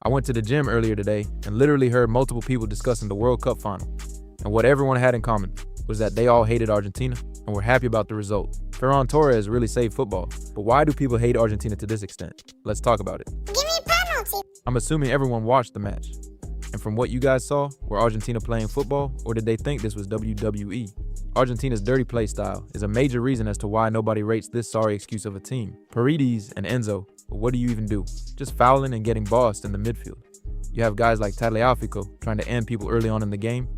I went to the gym earlier today and literally heard multiple people discussing the World Cup final. And what everyone had in common was that they all hated Argentina and were happy about the result. Ferran Torres really saved football, but why do people hate Argentina to this extent? Let's talk about it. Give me a penalty. I'm assuming everyone watched the match. And from what you guys saw, were Argentina playing football, or did they think this was WWE? Argentina's dirty play style is a major reason as to why nobody rates this sorry excuse of a team. Paredes and Enzo, but what do you even do? Just fouling and getting bossed in the midfield. You have guys like Tagliafico trying to end people early on in the game,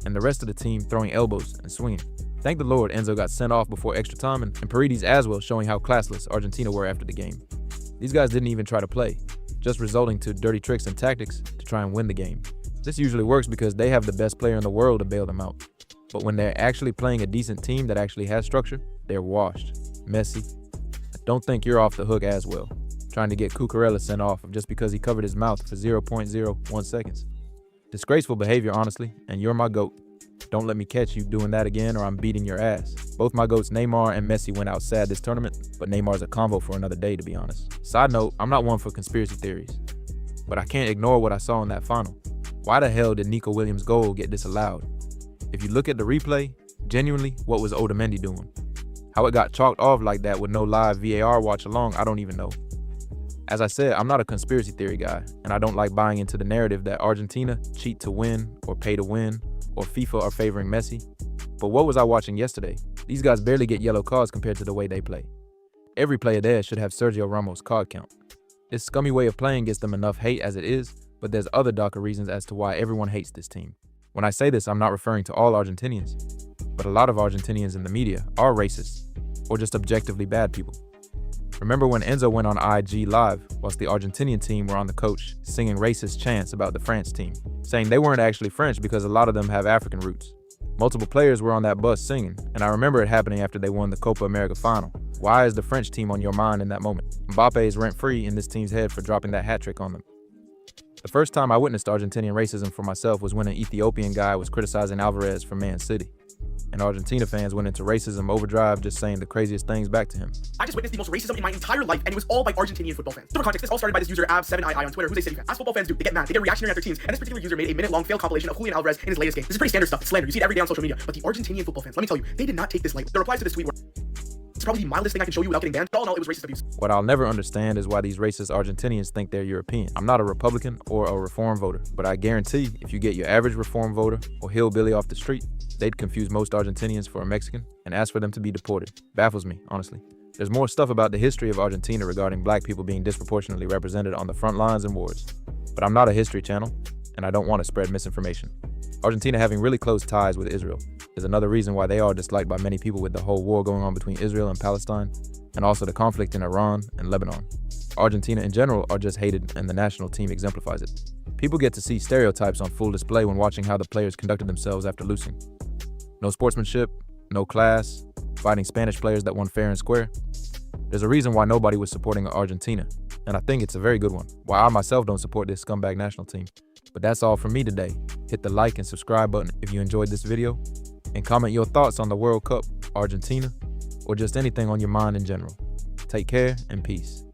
and the rest of the team throwing elbows and swinging. Thank the Lord Enzo got sent off before extra time, and Paredes as well, showing how classless Argentina were after the game. These guys didn't even try to play, just resulting to dirty tricks and tactics to try and win the game. This usually works because they have the best player in the world to bail them out. But when they're actually playing a decent team that actually has structure, they're washed. Messi, I don't think you're off the hook as well, trying to get Cucurella sent off just because he covered his mouth for 0.01 seconds. Disgraceful behavior, honestly, and you're my GOAT. Don't let me catch you doing that again or I'm beating your ass. Both my GOATs Neymar and Messi went out sad this tournament, but Neymar's a convo for another day, to be honest. Side note, I'm not one for conspiracy theories, but I can't ignore what I saw in that final. Why the hell did Nico Williams' goal get disallowed? If you look at the replay, genuinely, what was Otamendi doing? How it got chalked off like that with no live VAR watch along, I don't even know. As I said, I'm not a conspiracy theory guy, and I don't like buying into the narrative that Argentina cheat to win or pay to win, or FIFA are favoring Messi. But what was I watching yesterday? These guys barely get yellow cards compared to the way they play. Every player there should have Sergio Ramos' card count. This scummy way of playing gets them enough hate as it is, but there's other darker reasons as to why everyone hates this team. When I say this, I'm not referring to all Argentinians, but a lot of Argentinians in the media are racist, or just objectively bad people. Remember when Enzo went on IG Live whilst the Argentinian team were on the coach singing racist chants about the France team, saying they weren't actually French because a lot of them have African roots. Multiple players were on that bus singing, and I remember it happening after they won the Copa America final. Why is the French team on your mind in that moment? Mbappe is rent-free in this team's head for dropping that hat trick on them. The first time I witnessed Argentinian racism for myself was when an Ethiopian guy was criticizing Alvarez from Man City. And Argentina fans went into racism overdrive just saying the craziest things back to him. I just witnessed the most racism in my entire life, and it was all by Argentinian football fans. For context, this all started by this user Av7ii on Twitter, who's a City fan. As football fans do, they get mad, they get reactionary at their teams, and this particular user made a minute-long fail compilation of Julian Alvarez in his latest game. This is pretty standard stuff, it's slander, you see it every day on social media. But the Argentinian football fans, let me tell you, they did not take this lightly. The replies to this tweet were, it's probably the mildest thing I can show you without getting banned. All in all, it was racist abuse. What I'll never understand is why these racist Argentinians think they're European. I'm not a Republican or a Reform voter, but I guarantee if you get your average Reform voter or hillbilly off the street, they'd confuse most Argentinians for a Mexican and ask for them to be deported. Baffles me, honestly. There's more stuff about the history of Argentina regarding black people being disproportionately represented on the front lines and wars. But I'm not a history channel, and I don't want to spread misinformation. Argentina having really close ties with Israel is another reason why they are disliked by many people with the whole war going on between Israel and Palestine, and also the conflict in Iran and Lebanon. Argentina in general are just hated, and the national team exemplifies it. People get to see stereotypes on full display when watching how the players conducted themselves after losing. No sportsmanship, no class, fighting Spanish players that won fair and square. There's a reason why nobody was supporting Argentina, and I think it's a very good one, why I myself don't support this scumbag national team. But that's all from me today. Hit the like and subscribe button if you enjoyed this video, and comment your thoughts on the World Cup, Argentina, or just anything on your mind in general. Take care and peace.